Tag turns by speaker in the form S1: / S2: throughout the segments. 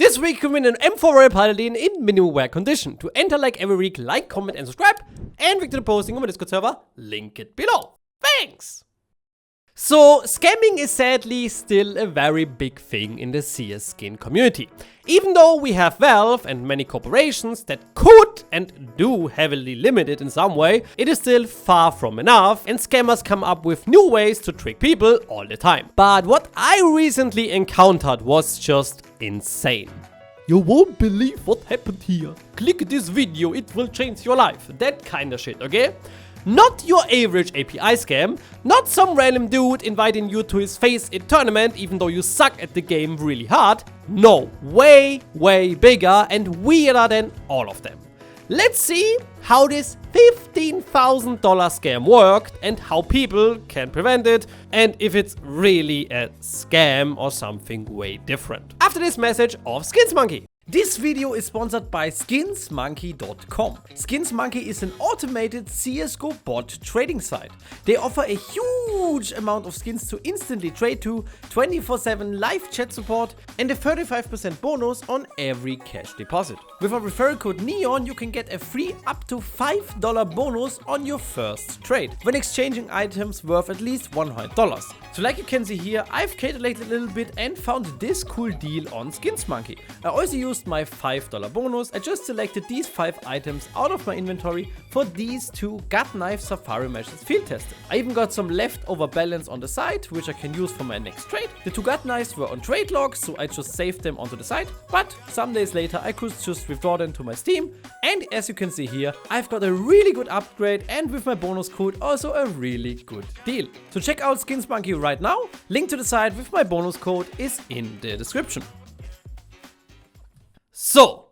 S1: This week you can win an M4 Royal Paladin in minimum wear condition. To enter like every week, like, comment and subscribe. And week to the posting on my Discord server, link it below. Thanks! So, scamming is sadly still a very big thing in the CS skin community. Even though we have Valve and many corporations that could and do heavily limit it in some way, it is still far from enough and scammers come up with new ways to trick people all the time. But what I recently encountered was just insane. You won't believe what happened here. Click this video, it will change your life. That kind of shit, okay? Not your average API scam, not some random dude inviting you to his Faceit tournament even though you suck at the game really hard. No, way bigger and weirder than all of them. Let's see how this $15,000 scam worked and how people can prevent it and if it's really a scam or something way different. After this message of SkinsMonkey. This video is sponsored by SkinsMonkey.com. SkinsMonkey is an automated CSGO bot trading site. They offer a huge amount of skins to instantly trade to, 24/7 live chat support, and a 35% bonus on every cash deposit. With our referral code NEON, you can get a free up to $5 bonus on your first trade when exchanging items worth at least $100. So like you can see here, I've calculated a little bit and found this cool deal on SkinsMonkey. I also used my $5 bonus. I just selected these 5 items out of my inventory for these 2 gut knife safari meshes field tested. I even got some leftover balance on the side, which I can use for my next trade. The 2 gut knives were on trade logs, so I just saved them onto the side, but some days later I could just withdraw them to my Steam, and as you can see here, I've got a really good upgrade and with my bonus code also a really good deal. So check out SkinsMonkey right now. Link to the site with my bonus code is in the description. So,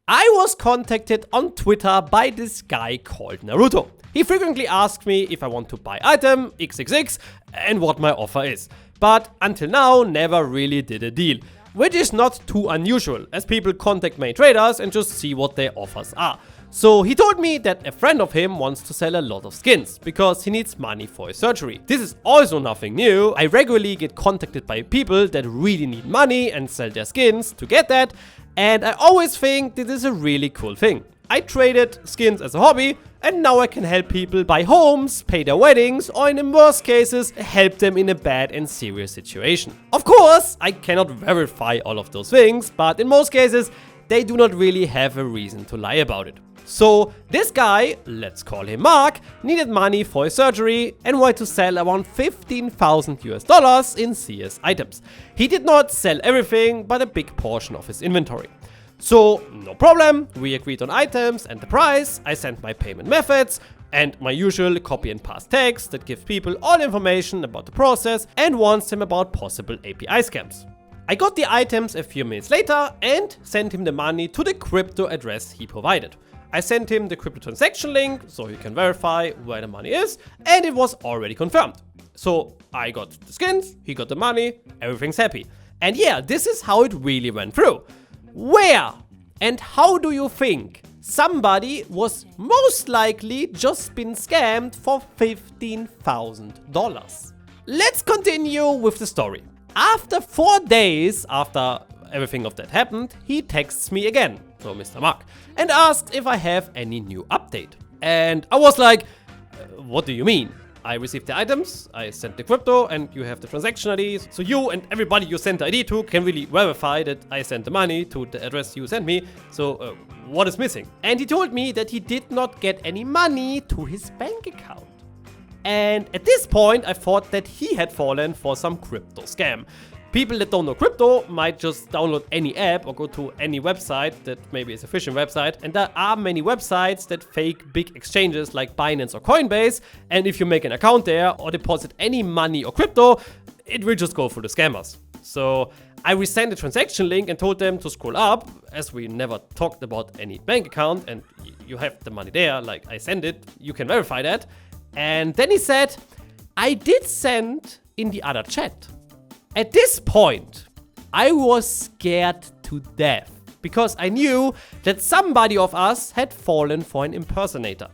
S1: I was contacted on Twitter by this guy called Naruto. He frequently asks me if I want to buy item XXX and what my offer is. But until now, never really did a deal. Which is not too unusual, as people contact main traders and just see what their offers are. So he told me that a friend of him wants to sell a lot of skins, because he needs money for his surgery. This is also nothing new. I regularly get contacted by people that really need money and sell their skins to get that, and I always think this is a really cool thing. I traded skins as a hobby, and now I can help people buy homes, pay their weddings, or in the worst cases, help them in a bad and serious situation. Of course, I cannot verify all of those things, but in most cases, they do not really have a reason to lie about it. So this guy, let's call him Mark, needed money for his surgery and wanted to sell around $15,000 in CS items. He did not sell everything, but a big portion of his inventory. So no problem, we agreed on items and the price. I sent my payment methods and my usual copy and paste text that gives people all information about the process and warns them about possible API scams. I got the items a few minutes later and sent him the money to the crypto address he provided. I sent him the crypto transaction link so he can verify where the money is, and it was already confirmed. So I got the skins, he got the money, everything's happy. And yeah, this is how it really went through. Where and how do you think somebody was most likely just been scammed for $15,000? Let's continue with the story. After 4 days after everything of that happened, he texts me again, so Mr. Mark, and asked if I have any new update. And I was like, what do you mean? I received the items, I sent the crypto, and you have the transaction ID, so you and everybody you sent the ID to can really verify that I sent the money to the address you sent me, so what is missing? And he told me that he did not get any money to his bank account. And at this point, I thought that he had fallen for some crypto scam. People that don't know crypto might just download any app or go to any website that maybe is a phishing website. And there are many websites that fake big exchanges like Binance or Coinbase. And if you make an account there or deposit any money or crypto, it will just go through the scammers. So I resent the transaction link and told them to scroll up, as we never talked about any bank account and you have the money there, like I send it, you can verify that. And then he said, I did send in the other chat. At this point, I was scared to death because I knew that somebody of us had fallen for an impersonator.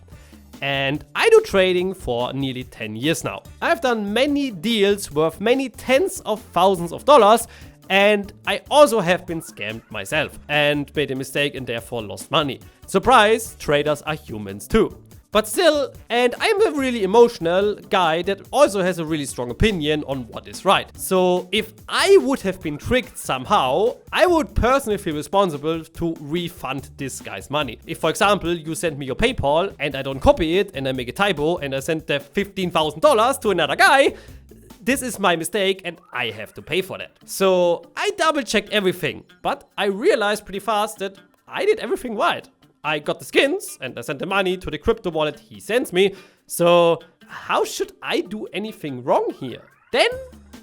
S1: And I do trading for nearly 10 years now. I've done many deals worth many tens of thousands of dollars, And I also have been scammed myself and made a mistake and therefore lost money. Surprise, traders are humans too. But still, and I'm a really emotional guy that also has a really strong opinion on what is right. So if I would have been tricked somehow, I would personally feel responsible to refund this guy's money. If, for example, you send me your PayPal and I don't copy it and I make a typo and I send the $15,000 to another guy, this is my mistake and I have to pay for that. So I double checked everything, but I realized pretty fast that I did everything right. I got the skins and I sent the money to the crypto wallet he sends me. So how should I do anything wrong here? Then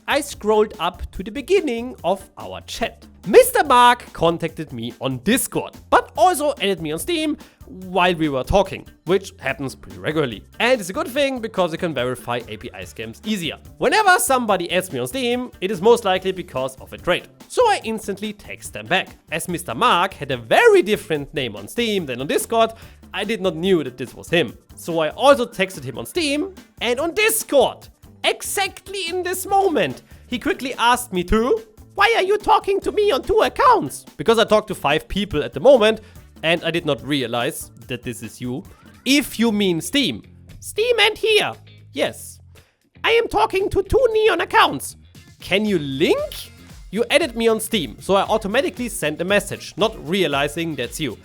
S1: I scrolled up to the beginning of our chat. Mr. Mark contacted me on Discord, but also added me on Steam while we were talking, which happens pretty regularly. And it's a good thing because you can verify API scams easier. Whenever somebody adds me on Steam, it is most likely because of a trade. So I instantly text them back. As Mr. Mark had a very different name on Steam than on Discord, I did not knew that this was him. So I also texted him on Steam and on Discord. Exactly in this moment, he quickly asked me to, "Why are you talking to me on 2 accounts?" Because I talk to 5 people at the moment and I did not realize that this is you. If you mean Steam. Steam and here. Yes. I am talking to 2 Neon accounts. Can you link? You added me on Steam, so I automatically sent a message, not realizing that's you.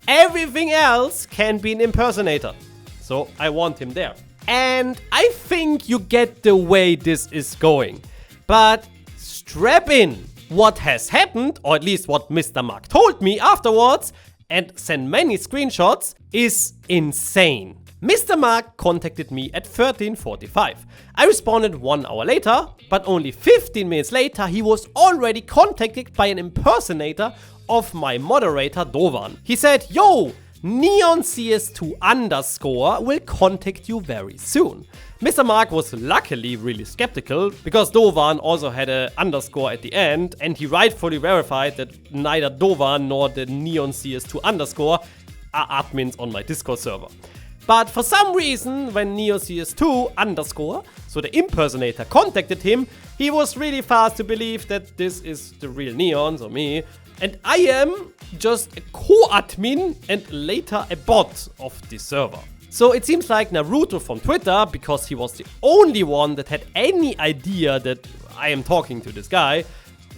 S1: Everything else can be an impersonator. So I want him there. And I think you get the way this is going. But strap in. What has happened, or at least what Mr. Mark told me afterwards, and sent many screenshots, is insane. Mr. Mark contacted me at 13:45. I responded 1 hour later, but only 15 minutes later he was already contacted by an impersonator of my moderator Dovan. He said, "Yo, NeonCS2_ will contact you very soon." Mr. Mark was luckily really skeptical because Dovan also had an underscore at the end and he rightfully verified that neither Dovan nor the NeonCS2_ are admins on my Discord server. But for some reason, when NeonCS2_, so the impersonator, contacted him, he was really fast to believe that this is the real Neon, so me, and I am just a co-admin and later a bot of the server. So it seems like Naruto from Twitter, because he was the only one that had any idea that I am talking to this guy,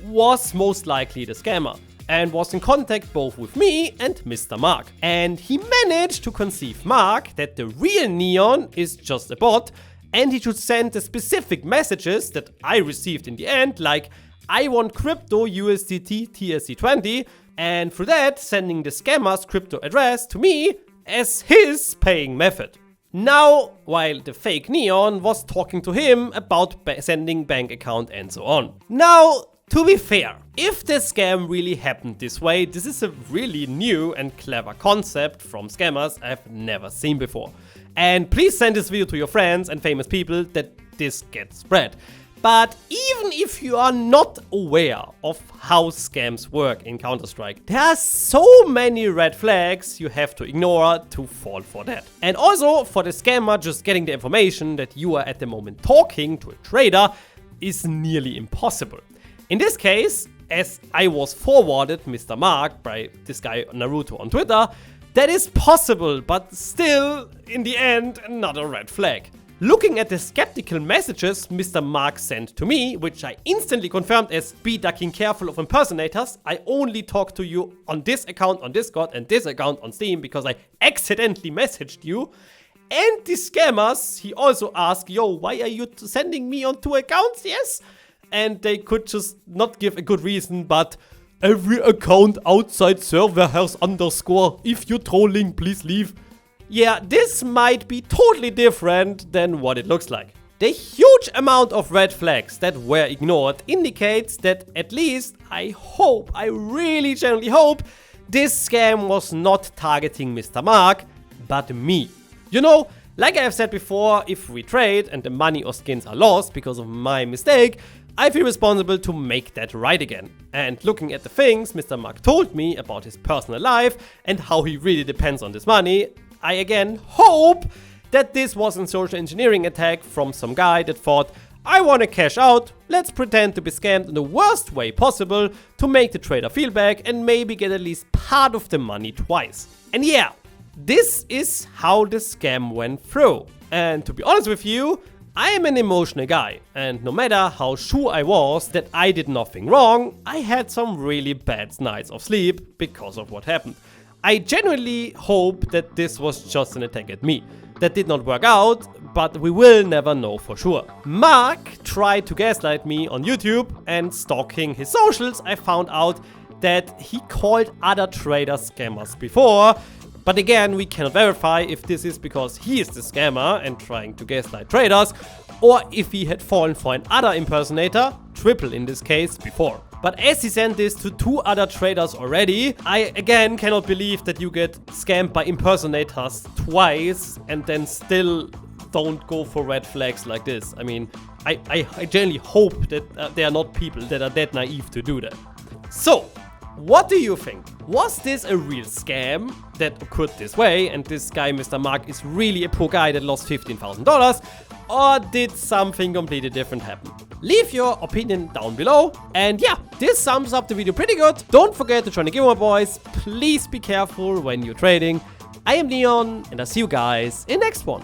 S1: was most likely the scammer and was in contact both with me and Mr. Mark. And he managed to convince Mark that the real Neon is just a bot and he should send the specific messages that I received in the end, like "I want crypto USDT TSC20", and for that sending the scammer's crypto address to me as his paying method. Now, while the fake Neon was talking to him about sending bank account and so on. Now, to be fair, if the scam really happened this way, this is a really new and clever concept from scammers I've never seen before. And please send this video to your friends and famous people that this gets spread. But even if you are not aware of how scams work in Counter-Strike, there are so many red flags you have to ignore to fall for that. And also, for the scammer just getting the information that you are at the moment talking to a trader is nearly impossible. In this case, as I was forwarded Mr. Mark by this guy Naruto on Twitter, that is possible, but still, in the end, another red flag. Looking at the skeptical messages Mr. Mark sent to me, which I instantly confirmed as "be ducking careful of impersonators, I only talk to you on this account on Discord and this account on Steam because I accidentally messaged you." And the scammers, he also asked, "Yo, why are you sending me on 2 accounts, yes?" And they could just not give a good reason, but "every account outside server has underscore. If you're trolling, please leave." Yeah, this might be totally different than what it looks like. The huge amount of red flags that were ignored indicates that at least I really genuinely hope, this scam was not targeting Mr. Mark, but me. You know, like I have said before, if we trade and the money or skins are lost because of my mistake, I feel responsible to make that right again. And looking at the things Mr. Mark told me about his personal life and how he really depends on this money, I again hope that this wasn't social engineering attack from some guy that thought I wanna cash out, let's pretend to be scammed in the worst way possible to make the trader feel bad and maybe get at least part of the money twice. And yeah, this is how the scam went through. And to be honest with you, I am an emotional guy, and no matter how sure I was that I did nothing wrong, I had some really bad nights of sleep because of what happened. I genuinely hope that this was just an attack at me. That did not work out, but we will never know for sure. Mark tried to gaslight me on YouTube, and stalking his socials, I found out that he called other traders scammers before. But again, we cannot verify if this is because he is the scammer and trying to gaslight traders, or if he had fallen for another impersonator, triple in this case, before. But as he sent this to 2 other traders already, I again cannot believe that you get scammed by impersonators twice and then still don't go for red flags like this. I mean, I genuinely hope that there are not people that are that naive to do that. So, what do you think? Was this a real scam that occurred this way and this guy, Mr. Mark, is really a poor guy that lost $15,000? Or did something completely different happen? Leave your opinion down below. And yeah, this sums up the video pretty good. Don't forget to join the giveaway, boys. Please be careful when you're trading. I am Leon, and I'll see you guys in the next one.